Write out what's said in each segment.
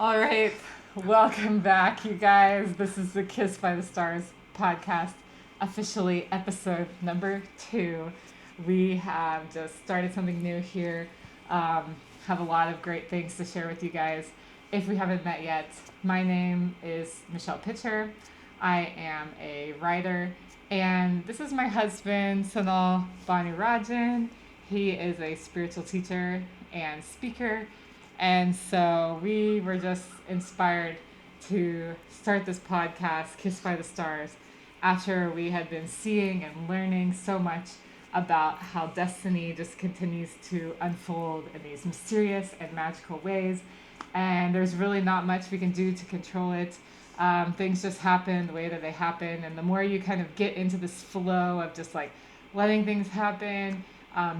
All right, welcome back, you guys. This is the Kiss by the Stars podcast, officially episode number 2. We have just started something new here. Have a lot of great things to share with you guys. If we haven't met yet, my name is Michelle Pitcher. I am a writer, and this is my husband, Sanal Rajan. He is a spiritual teacher and speaker, and so we were just inspired to start this podcast, Kiss by the Stars, after we had been seeing and learning so much about how destiny just continues to unfold in these mysterious and magical ways. And there's really not much we can do to control it. Things just happen the way that they happen. And the more you kind of get into this flow of just like letting things happen,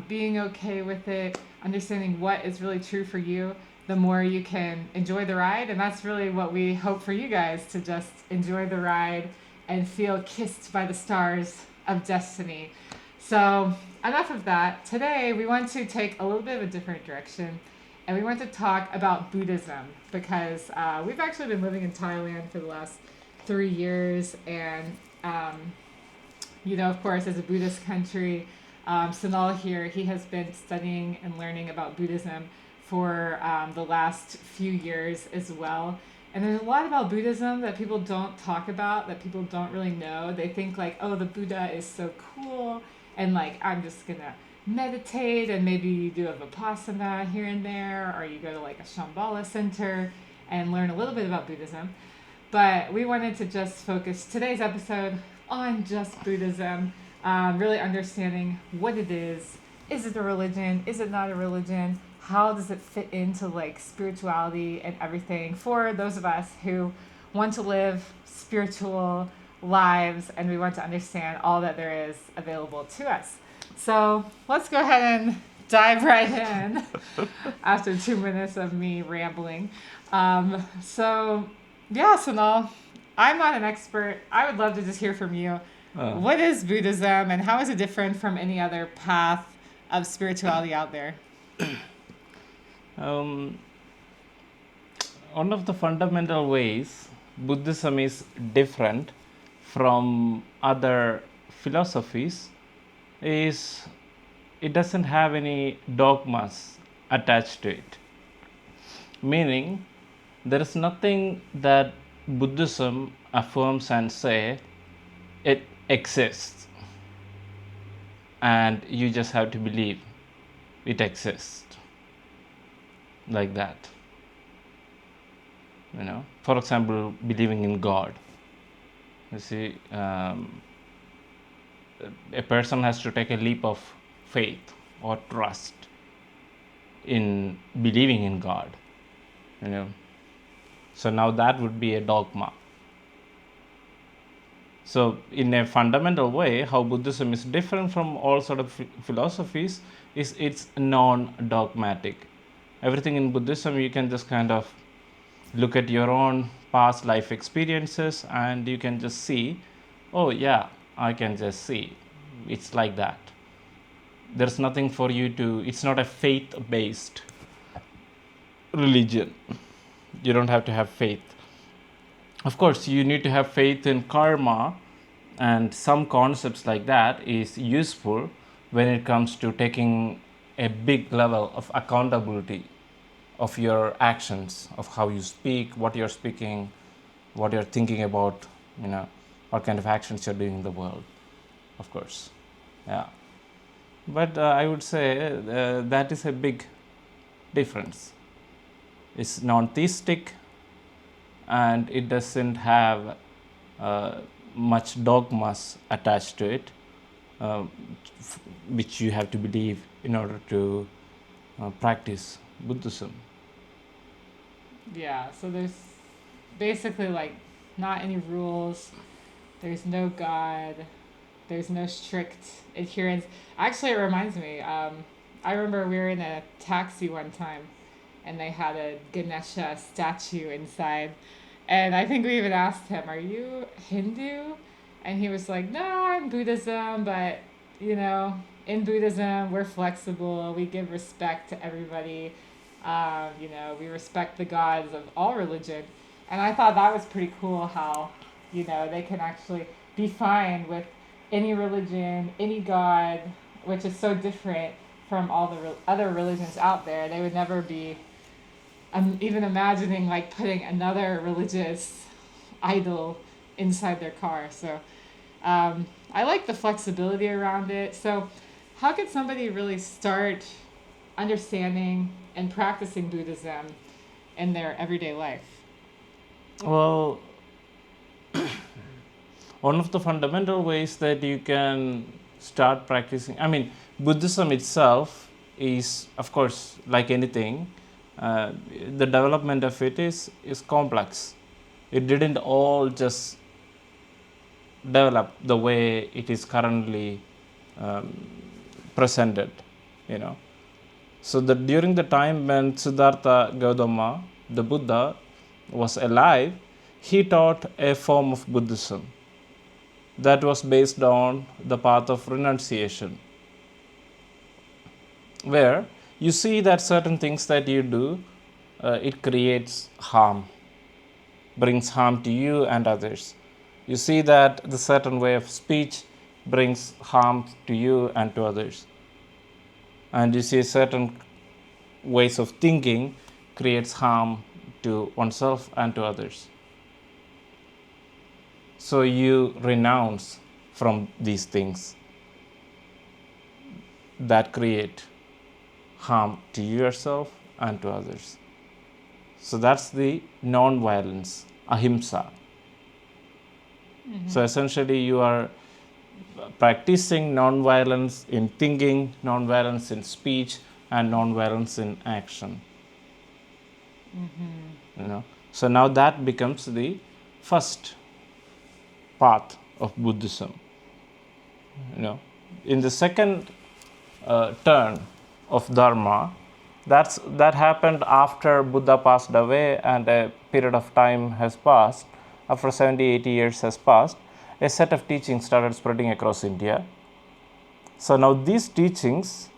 being okay with it, understanding what is really true for you, the more you can enjoy the ride. And that's really what we hope for you guys, to just enjoy the ride and feel kissed by the stars of destiny. So enough of that. Today we want to take a little bit of a different direction, and we want to talk about Buddhism, because we've actually been living in Thailand for the last 3 years, and of course, as a Buddhist country, Sanal here, he has been studying and learning about Buddhism for the last few years as well. And there's a lot about Buddhism that people don't talk about, that people don't really know. They think like, oh, the Buddha is so cool, and like, I'm just gonna meditate, and maybe you do a Vipassana here and there, or you go to like a Shambhala center and learn a little bit about Buddhism. But we wanted to just focus today's episode on just Buddhism, really understanding what it is. Is it a religion? Is it not a religion? How does it fit into like spirituality and everything for those of us who want to live spiritual lives, and we want to understand all that there is available to us. So let's go ahead and dive right in after 2 minutes of me rambling. Sanal, I'm not an expert. I would love to just hear from you. What is Buddhism, and how is it different from any other path of spirituality out there? One of the fundamental ways Buddhism is different from other philosophies is it doesn't have any dogmas attached to it. Meaning, there is nothing that Buddhism affirms and say it exists, and you just have to believe it exists like that. For example, believing in God. You see, a person has to take a leap of faith or trust in believing in God. So now that would be a dogma. So in a fundamental way, how Buddhism is different from all sort of philosophies is it's non-dogmatic. Everything in Buddhism, you can just kind of look at your own past life experiences, and you can just see, oh yeah, I can just see. It's like that. There's nothing for you to, it's not a faith-based religion. You don't have to have faith. Of course, you need to have faith in karma, and some concepts like that is useful when it comes to taking a big level of accountability of your actions, of how you speak, what you're speaking, what you're thinking about, what kind of actions you're doing in the world, of course. Yeah. But I would say that is a big difference. It's non-theistic, and it doesn't have much dogmas attached to it, which you have to believe in order to practice Buddhism. Yeah, so there's basically like not any rules, there's no God, there's no strict adherence. Actually, it reminds me, I remember we were in a taxi one time, and they had a Ganesha statue inside, and I think we even asked him, are you Hindu? And he was like, no, I'm Buddhism, but in Buddhism, we're flexible, we give respect to everybody. We respect the gods of all religion. And I thought that was pretty cool how, they can actually be fine with any religion, any god, which is so different from all the other religions out there. They would never be even imagining like putting another religious idol inside their car. So I like the flexibility around it. So how could somebody really start understanding and practicing Buddhism in their everyday life? Well, one of the fundamental ways that you can start practicing, Buddhism itself is, of course, like anything, the development of it is complex. It didn't all just develop the way it is currently presented, So during the time when Siddhartha Gautama, the Buddha, was alive, he taught a form of Buddhism that was based on the path of renunciation, where you see that certain things that you do, it creates harm, brings harm to you and others. You see that the certain way of speech brings harm to you and to others. And you see certain ways of thinking creates harm to oneself and to others. So you renounce from these things that create harm to yourself and to others. So that's the non-violence, ahimsa. So essentially you are practicing non-violence in thinking, non-violence in speech, and non-violence in action. So now that becomes the first path of Buddhism. In the second turn of dharma, that happened after Buddha passed away and a period of time has passed. After 70-80 years has passed, a set of teachings started spreading across India. So now these teachings,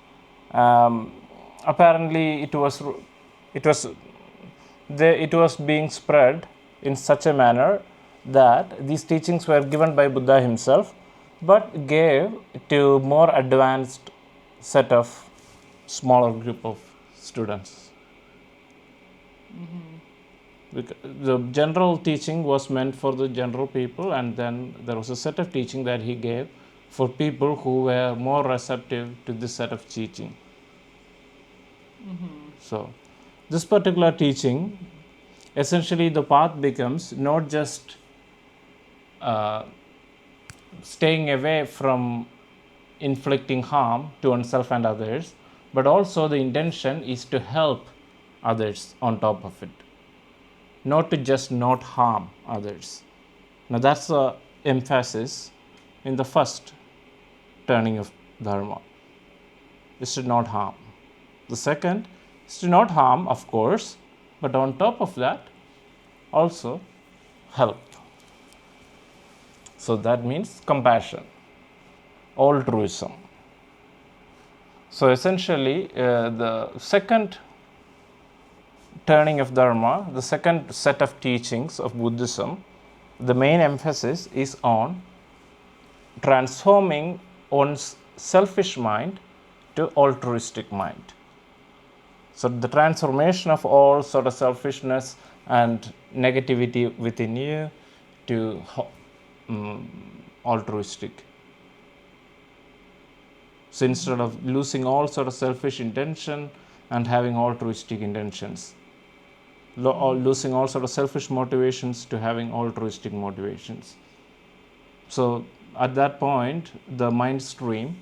apparently it was being spread in such a manner that these teachings were given by Buddha himself, but gave to more advanced set of smaller group of students. The general teaching was meant for the general people, and then there was a set of teaching that he gave for people who were more receptive to this set of teaching. So this particular teaching, essentially the path becomes not just staying away from inflicting harm to oneself and others, but also the intention is to help others on top of it, not to just not harm others. Now that's the emphasis in the first turning of dharma, is to not harm. The second is to not harm, of course, but on top of that also help. So that means compassion, altruism. So essentially the second turning of dharma, the second set of teachings of Buddhism, the main emphasis is on transforming one's selfish mind to altruistic mind. So the transformation of all sort of selfishness and negativity within you to altruistic. So instead of losing all sort of selfish intention and having altruistic intentions, losing all sort of selfish motivations to having altruistic motivations. So at that point, the mind stream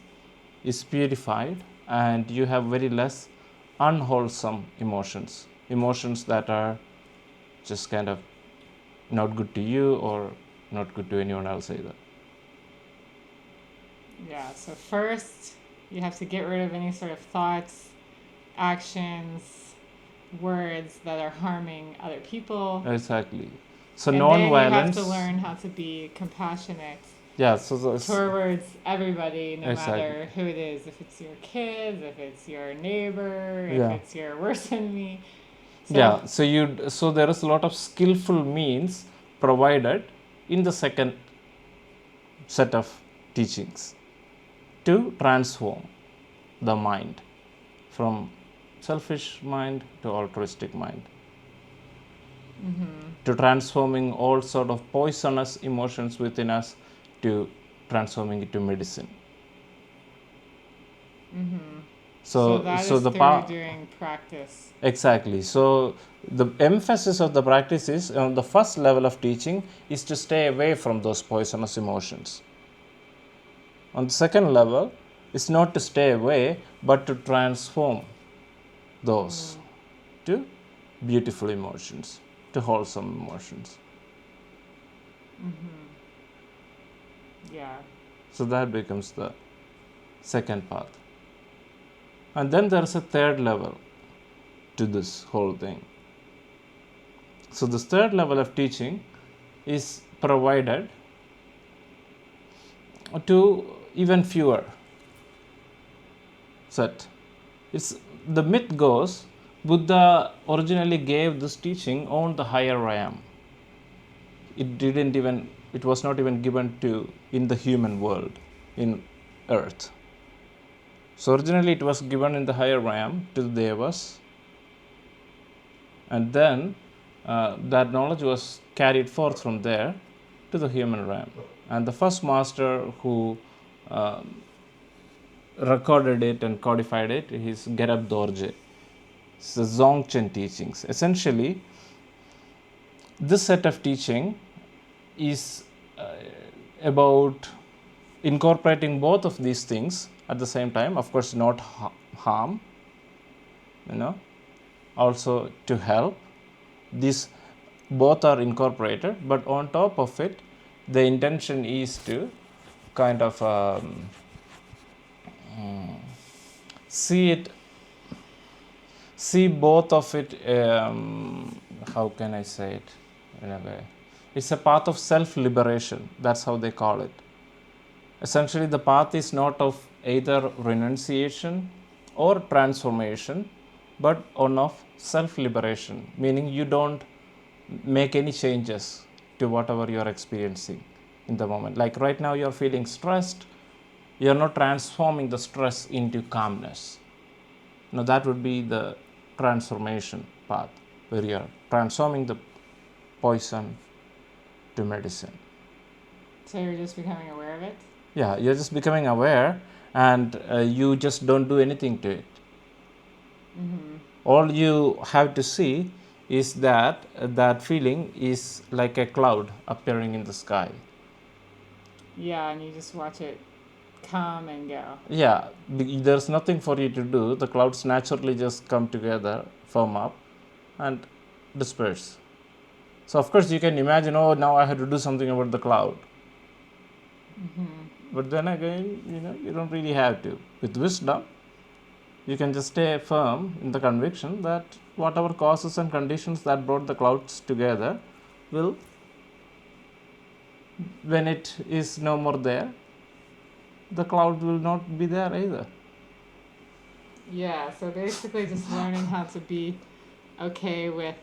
is purified and you have very less unwholesome emotions that are just kind of not good to you or not good to anyone else either. Yeah, so first you have to get rid of any sort of thoughts, actions, words that are harming other people. Exactly. So and non-violence. Then you have to learn how to be compassionate Yeah, so towards everybody, no exactly. matter who it is. If it's your kids, if it's your neighbor, if Yeah. it's your worst enemy. So, Yeah, so there is a lot of skillful means provided in the second set of teachings to transform the mind from selfish mind to altruistic mind, to transforming all sort of poisonous emotions within us to transforming it to medicine. so that is the through doing practice. exactly. So the emphasis of the practice is on the first level of teaching is to stay away from those poisonous emotions. On the second level, it's not to stay away, but to transform those to beautiful emotions, to wholesome emotions. Yeah. So that becomes the second path. And then there's a third level to this whole thing. So this third level of teaching is provided to even fewer set. It's the myth goes Buddha originally gave this teaching on the higher realm. It was not even given to in the human world, in earth. So originally it was given in the higher realm to the devas, and then that knowledge was carried forth from there to the human realm. And the first master who recorded it and codified it is Gerab Dorje. It's the Dzogchen teachings. Essentially, this set of teaching is about incorporating both of these things at the same time. Of course, not harm, also to help. These both are incorporated, but on top of it, the intention is to kind of see both of it. How can I say it in a way? It's a path of self-liberation. That's how they call it. Essentially, the path is not of either renunciation or transformation, but one of self-liberation, meaning you don't make any changes to whatever you're experiencing in the moment. Like right now, you're feeling stressed, you're not transforming the stress into calmness. Now, that would be the transformation path, where you're transforming the poison to medicine. So you're just becoming aware of it? Yeah, you're just becoming aware, and you just don't do anything to it. All you have to see is that that feeling is like a cloud appearing in the sky. Yeah, and you just watch it come and go. Yeah, there's nothing for you to do. The clouds naturally just come together, form up, and disperse. So of course you can imagine, oh, now I have to do something about the cloud. But then again, you don't really have to. With wisdom, you can just stay firm in the conviction that whatever causes and conditions that brought the clouds together will, when it is no more there, the cloud will not be there either. Yeah, so basically just learning how to be okay with,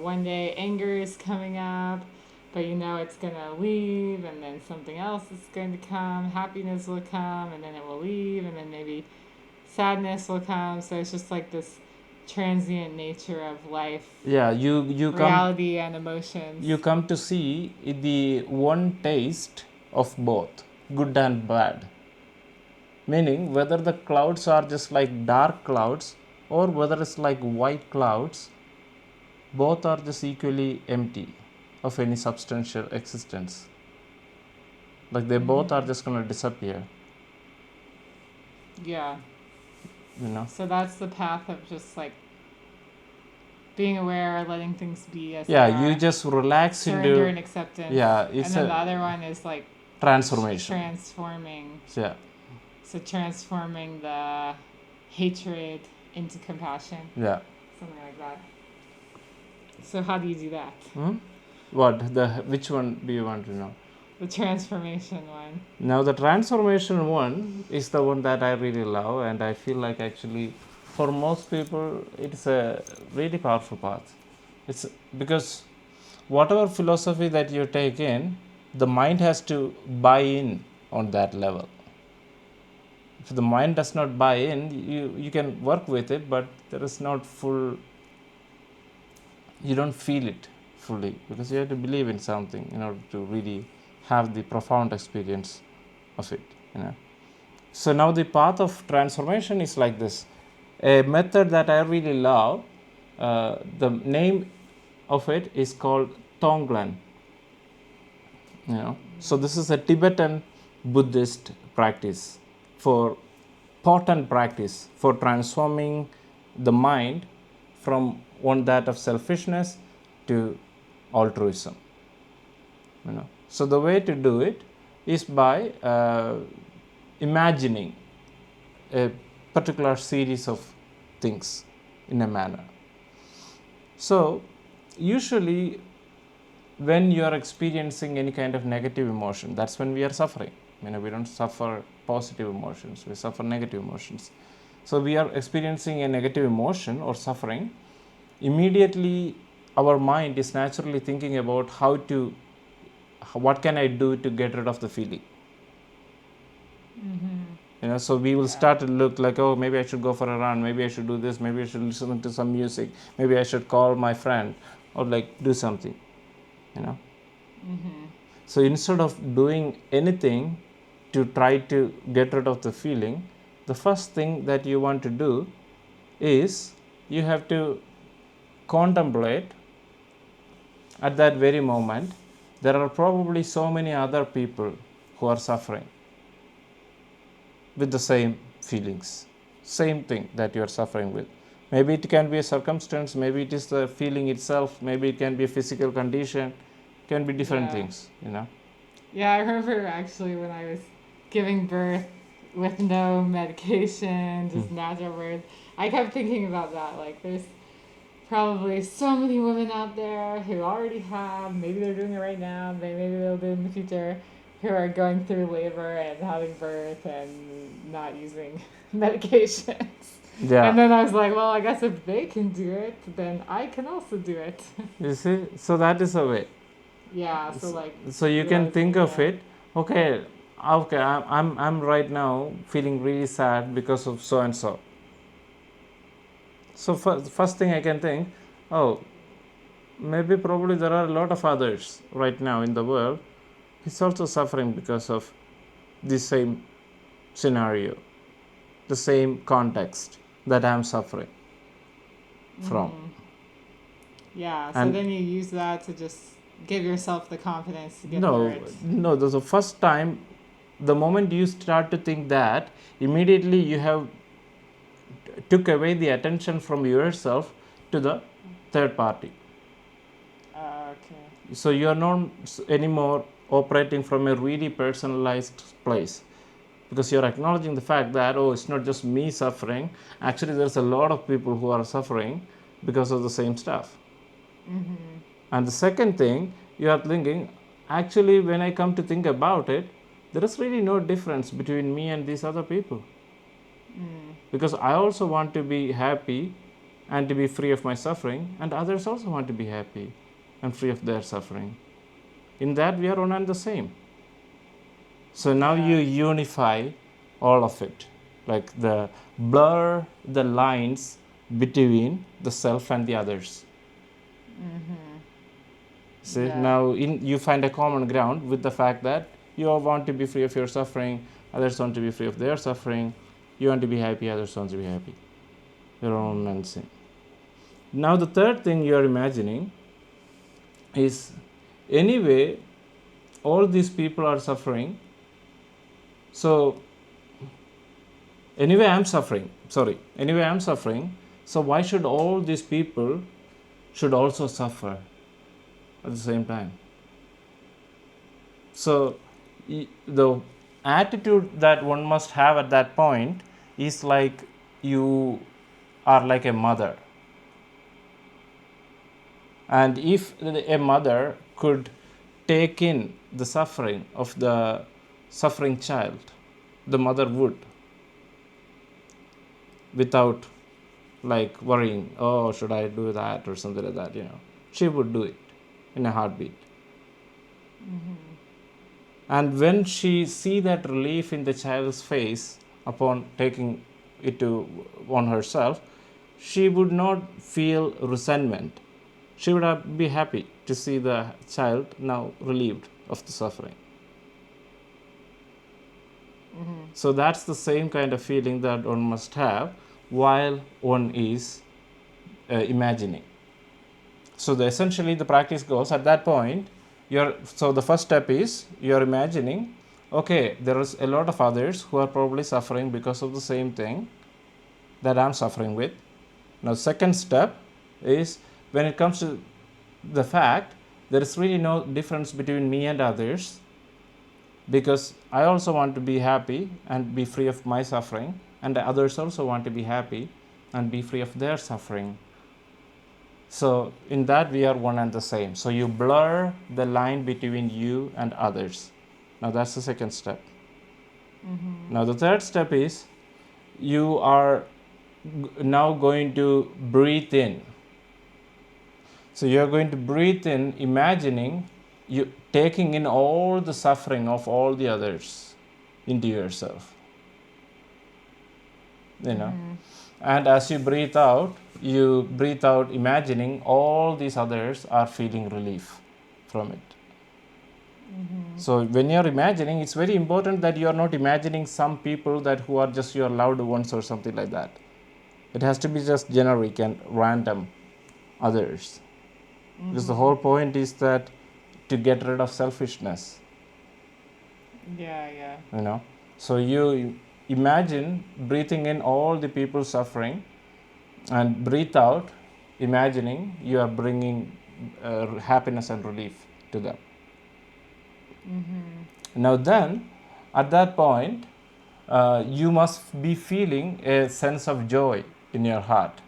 one day anger is coming up, but it's going to leave, and then something else is going to come, happiness will come, and then it will leave, and then maybe sadness will come. So it's just like this transient nature of life. Yeah, you reality and emotions. You come to see the one taste of both, good and bad. Meaning whether the clouds are just like dark clouds or whether it's like white clouds, both are just equally empty of any substantial existence. Like they both are just going to disappear. Yeah. So that's the path of just like being aware, letting things be as they are. You just relax surrender and acceptance. Yeah, and then the other one is like transformation. Transforming. Yeah. So transforming the hatred into compassion. Yeah. Something like that. So how do you do that? Which one do you want to know? The transformation one. Now the transformation one is the one that I really love, and I feel like actually for most people it's a really powerful path. It's because whatever philosophy that you take in, the mind has to buy in on that level. If the mind does not buy in, you can work with it, but there is not full, you don't feel it fully, because you have to believe in something in order to really have the profound experience of it. So now the path of transformation is like this. A method that I really love, the name of it is called Tonglen. So this is a Tibetan Buddhist practice, for potent practice for transforming the mind from one that of selfishness to altruism. So the way to do it is by imagining a particular series of things in a manner. So usually when you are experiencing any kind of negative emotion, that's when we are suffering. We don't suffer positive emotions, we suffer negative emotions. So we are experiencing a negative emotion or suffering, immediately our mind is naturally thinking about what can I do to get rid of the feeling. So we will start to look like, oh, maybe I should go for a run, maybe I should do this, maybe I should listen to some music, maybe I should call my friend, or like do something. So instead of doing anything to try to get rid of the feeling, the first thing that you want to do is you have to contemplate at that very moment. There are probably so many other people who are suffering with the same feelings, same thing that you are suffering with. Maybe it can be a circumstance, maybe it is the feeling itself, maybe it can be a physical condition, it can be different things. Yeah, I remember actually when I was giving birth with no medication, just natural birth, I kept thinking about that. Like, there's probably so many women out there who already have, maybe they're doing it right now, maybe they'll do it in the future, who are going through labor and having birth and not using medications. Yeah. And then I was like, well, I guess if they can do it, then I can also do it. You see, so that is a way. Yeah, so like. So you can think of it, okay, I'm right now feeling really sad because of so and so. So first thing I can think, oh, maybe probably there are a lot of others right now in the world who's also suffering because of the same scenario, the same context that I'm suffering from. Yeah, so then you use that to just give yourself the confidence to get through it. No, the first time, the moment you start to think that, immediately you have took away the attention from yourself to the third party. Okay. So you are not anymore operating from a really personalized place, because you are acknowledging the fact that, oh, it's not just me suffering, actually there's a lot of people who are suffering because of the same stuff. And the second thing, you are thinking, actually when I come to think about it, there is really no difference between me and these other people. Because I also want to be happy and to be free of my suffering, and others also want to be happy and free of their suffering. In that we are one and the same. So now you unify all of it, like the blur the lines between the self and the others. See, now you find a common ground with the fact that you all want to be free of your suffering, others want to be free of their suffering, you want to be happy, others want to be happy. You're all and same. Now the third thing you are imagining is, anyway, all these people are suffering, so anyway I'm suffering, so why should all these people should also suffer at the same time? So the attitude that one must have at that point is like you are like a mother. And if a mother could take in the suffering of the suffering child, the mother would, without like worrying, oh, should I do that or something like that, She would do it in a heartbeat. And when she see that relief in the child's face upon taking it on herself, she would not feel resentment. She would be happy to see the child now relieved of the suffering. So that's the same kind of feeling that one must have while one is imagining. So essentially the practice goes at that point. So the first step is you're imagining, okay, there is a lot of others who are probably suffering because of the same thing that I'm suffering with. Now, second step is when it comes to the fact there is really no difference between me and others, because I also want to be happy and be free of my suffering, and the others also want to be happy and be free of their suffering. So in that we are one and the same. So you blur the line between you and others. Now that's the second step. Now the third step is you are now going to breathe in. So you are going to breathe in, imagining you taking in all the suffering of all the others into yourself. And as you breathe out imagining all these others are feeling relief from it. So when you're imagining, it's very important that you're not imagining some people who are just your loved ones or something like that. It has to be just generic and random others. Because the whole point is that to get rid of selfishness. Yeah. So you imagine breathing in all the people suffering, and breathe out imagining you are bringing happiness and relief to them. Now then, at that point, you must be feeling a sense of joy in your heart.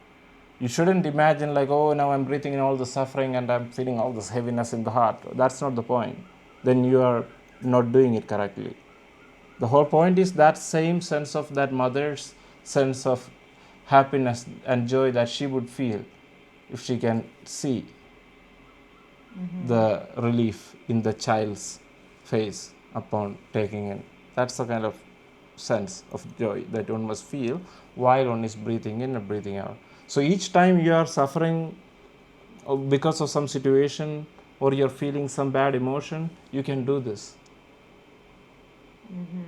You shouldn't imagine like, oh, now I'm breathing in all the suffering and I'm feeling all this heaviness in the heart. That's not the point. Then you are not doing it correctly. The whole point is that same sense of that mother's sense of happiness and joy that she would feel if she can see the relief in the child's face upon taking in. That's the kind of sense of joy that one must feel while one is breathing in and breathing out. So each time you are suffering because of some situation or you're feeling some bad emotion, you can do this.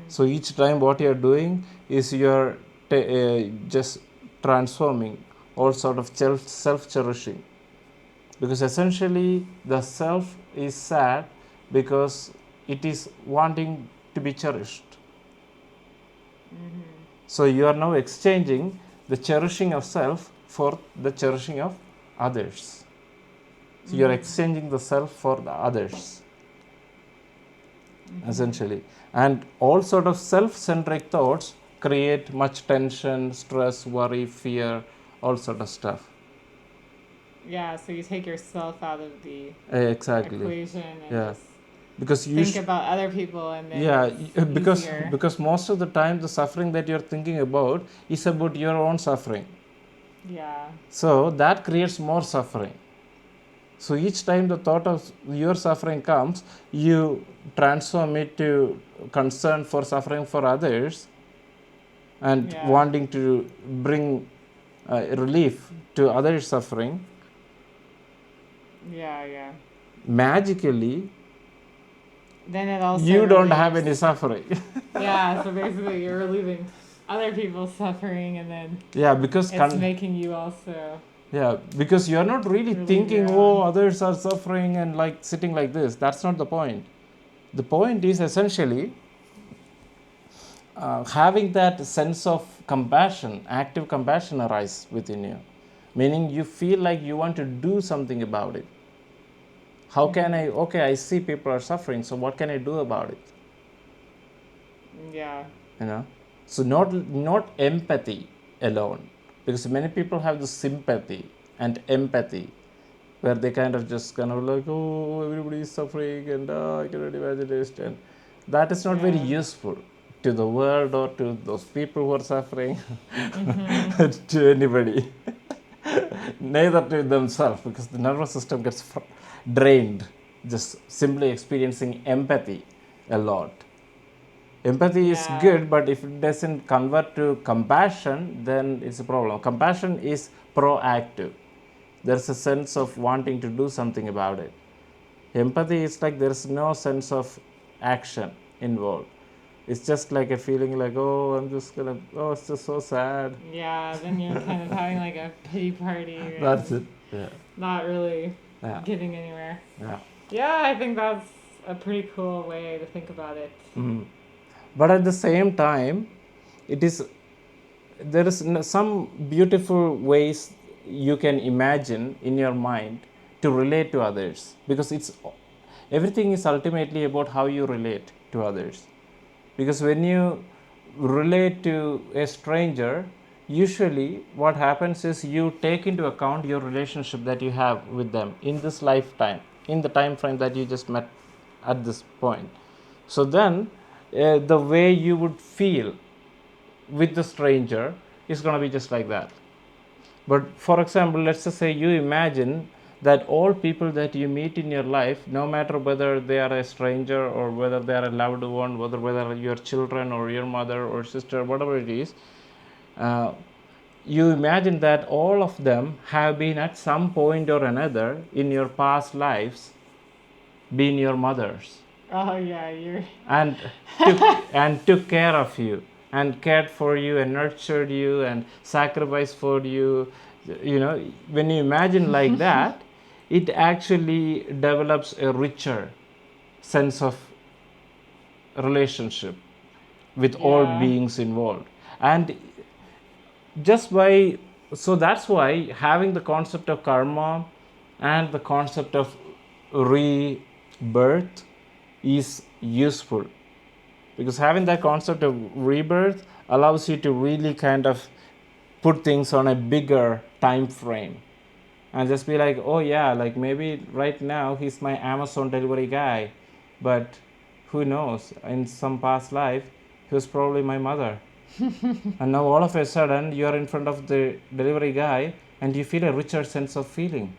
So each time what you're doing is you're just transforming all sort of self-cherishing. Because essentially the self is sad because it is wanting to be cherished. So you are now exchanging the cherishing of self for the cherishing of others. So you are exchanging the self for the others, essentially. And all sort of self-centric thoughts create much tension, stress, worry, fear, all sort of stuff. Yeah, so you take yourself out of the equation and just because you think about other people, and then because most of the time the suffering that you're thinking about is about your own suffering. So that creates more suffering. So each time the thought of your suffering comes, you transform it to concern for suffering for others and wanting to bring relief to others' suffering. Magically, then it also you don't have any suffering. So basically you're relieving other people's suffering, and then because it's making you also because you're not really thinking, oh, others are suffering and like sitting like this. That's not the point. The point is essentially having that sense of compassion, active compassion arise within you, meaning you feel like you want to do something about it. How can I see people are suffering, so what can I do about it? So not empathy alone, because many people have the sympathy and empathy, where they kind of just kind of like, oh, everybody is suffering and I cannot imagine it. And that is not very useful to the world or to those people who are suffering, to anybody, neither to themselves, because the nervous system gets drained just simply experiencing empathy a lot. Empathy is good, but if it doesn't convert to compassion, then it's a problem. Compassion is proactive. There's a sense of wanting to do something about it. Empathy is like there's no sense of action involved. It's just like a feeling like, oh, I'm just gonna, oh, it's just so sad. Yeah, then you're kind of having like a pity party. That's it. Yeah. Not really getting anywhere. Yeah, I think that's a pretty cool way to think about it. But at the same time, there is some beautiful ways you can imagine in your mind to relate to others, because everything is ultimately about how you relate to others. Because when you relate to a stranger, usually what happens is you take into account your relationship that you have with them in this lifetime, in the time frame that you just met at this point. So then the way you would feel with the stranger is going to be just like that. But for example, let's just say you imagine that all people that you meet in your life, no matter whether they are a stranger or whether they are a loved one, whether your children or your mother or sister, whatever it is, you imagine that all of them have been at some point or another in your past lives been your mothers. Oh yeah, and took care of you and cared for you and nurtured you and sacrificed for you. When you imagine like that, it actually develops a richer sense of relationship with all beings involved. And so that's why having the concept of karma and the concept of rebirth is useful, because having that concept of rebirth allows you to really kind of put things on a bigger time frame and just be like, oh yeah, like maybe right now he's my Amazon delivery guy, but who knows, in some past life he was probably my mother. And now all of a sudden you are in front of the delivery guy and you feel a richer sense of feeling.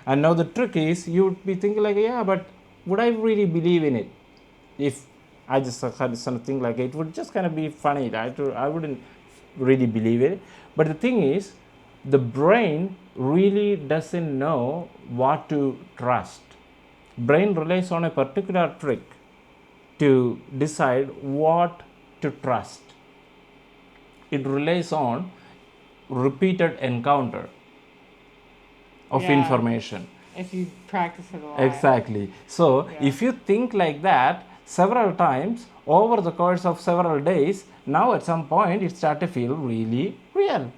And now the trick is, you would be thinking like, yeah, but would I really believe in it? If I just had something like it would just kind of be funny. I wouldn't really believe it. But the thing is, the brain really doesn't know what to trust. Brain relies on a particular trick to decide what to trust. It relies on repeated encounter of information. If you practice it a lot. Exactly. So if you think like that several times over the course of several days, now at some point it starts to feel really real.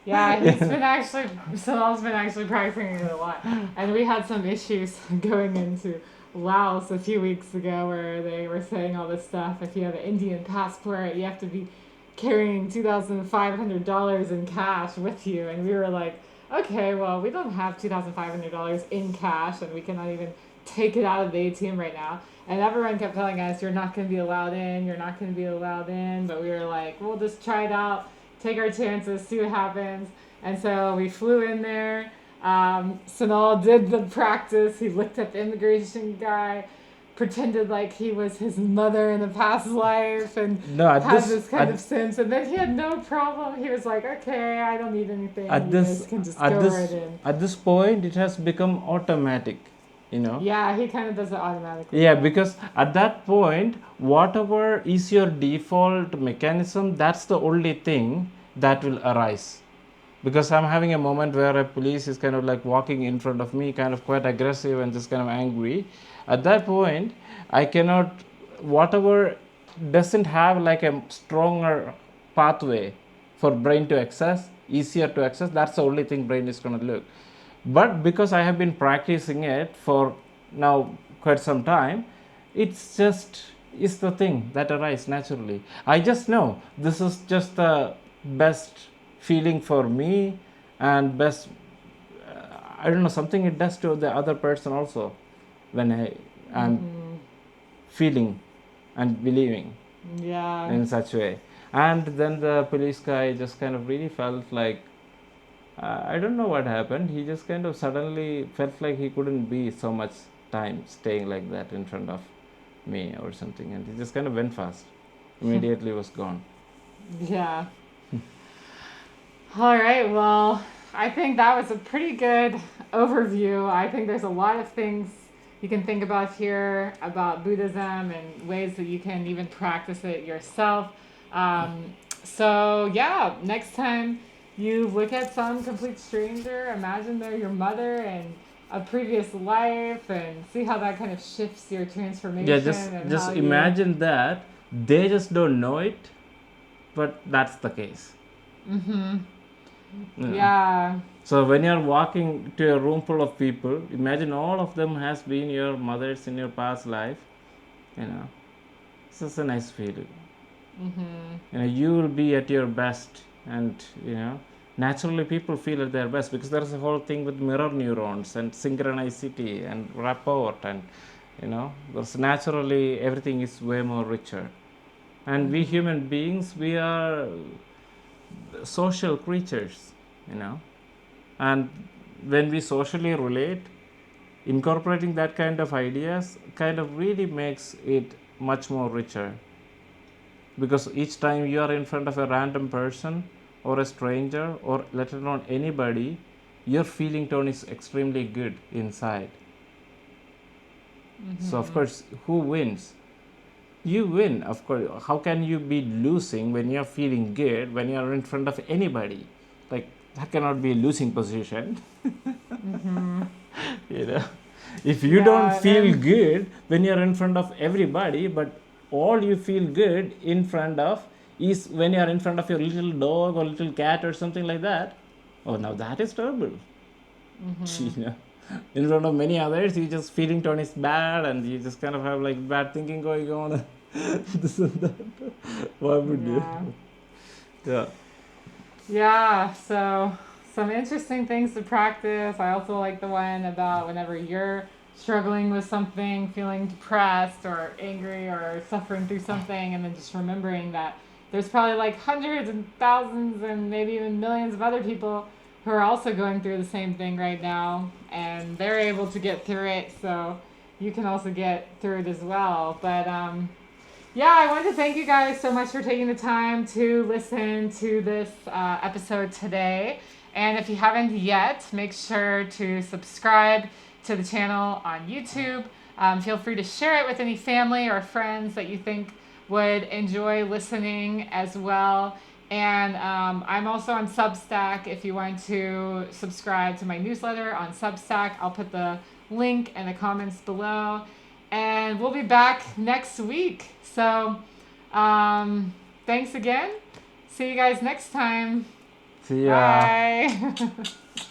Yeah, Sanal's been actually practicing it a lot. And we had some issues going into Laos a few weeks ago where they were saying all this stuff. If you have an Indian passport, you have to be carrying $2,500 in cash with you. And we were like, okay, well, we don't have $2,500 in cash and we cannot even take it out of the ATM right now. And everyone kept telling us, you're not going to be allowed in, you're not going to be allowed in. But we were like, we'll just try it out, take our chances, see what happens. And so we flew in there. Sanal did the practice. He looked at the immigration guy, pretended like he was his mother in a past life, and had this kind of sense. And then he had no problem. He was like, okay, I don't need anything. You guys can just go right in. At this point, it has become automatic. Yeah, he kind of does it automatically. Yeah, because at that point, whatever is your default mechanism, that's the only thing that will arise. Because I'm having a moment where a police is kind of like walking in front of me, kind of quite aggressive and just kind of angry. At that point, I cannot, whatever doesn't have like a stronger pathway for brain to access, easier to access, that's the only thing brain is going to look. But because I have been practicing it for now quite some time, it's the thing that arises naturally. I just know this is just the best feeling for me and best I don't know, something it does to the other person also when I'm feeling and believing Yeah. in such way. And then the police guy just kind of really felt like, I don't know what happened. He just kind of suddenly felt like he couldn't be so much time staying like that in front of me or something, and he just kind of went fast. Immediately was gone. Yeah. All right. Well, I think that was a pretty good overview. I think there's a lot of things you can think about here about Buddhism and ways that you can even practice it yourself. So, yeah, next time you look at some complete stranger, imagine they're your mother and a previous life, and see how that kind of shifts your transformation. Yeah, and just how imagine that they just don't know it, but that's the case. Yeah. So when you're walking to a room full of people, imagine all of them has been your mothers in your past life. It's just a nice feeling. You will be at your best, and naturally people feel at their best, because there's a whole thing with mirror neurons and synchronicity and rapport, and there's naturally everything is way more richer. And we human beings, we are social creatures, and when we socially relate, incorporating that kind of ideas kind of really makes it much more richer, because each time you are in front of a random person or a stranger, or let alone anybody, your feeling tone is extremely good inside. So of course, who wins? You win, of course. How can you be losing when you're feeling good when you're in front of anybody? Like, that cannot be a losing position. If you don't feel good when you're in front of everybody, but all you feel good in front of is when you're in front of your little dog or little cat or something like that, oh, now that is terrible. In front of many others, you just feeling tone is bad, and you just kind of have like bad thinking going on. This and that. Why would you? Yeah, so some interesting things to practice. I also like the one about whenever you're struggling with something, feeling depressed or angry or suffering through something, and then just remembering that there's probably like hundreds and thousands and maybe even millions of other people who are also going through the same thing right now, and they're able to get through it, so you can also get through it as well. But yeah, I wanted to thank you guys so much for taking the time to listen to this episode today. And if you haven't yet, make sure to subscribe to the channel on YouTube. Feel free to share it with any family or friends that you think would enjoy listening as well. And I'm also on Substack. If you want to subscribe to my newsletter on Substack, I'll put the link in the comments below. And we'll be back next week. So thanks again. See you guys next time. See ya. Bye.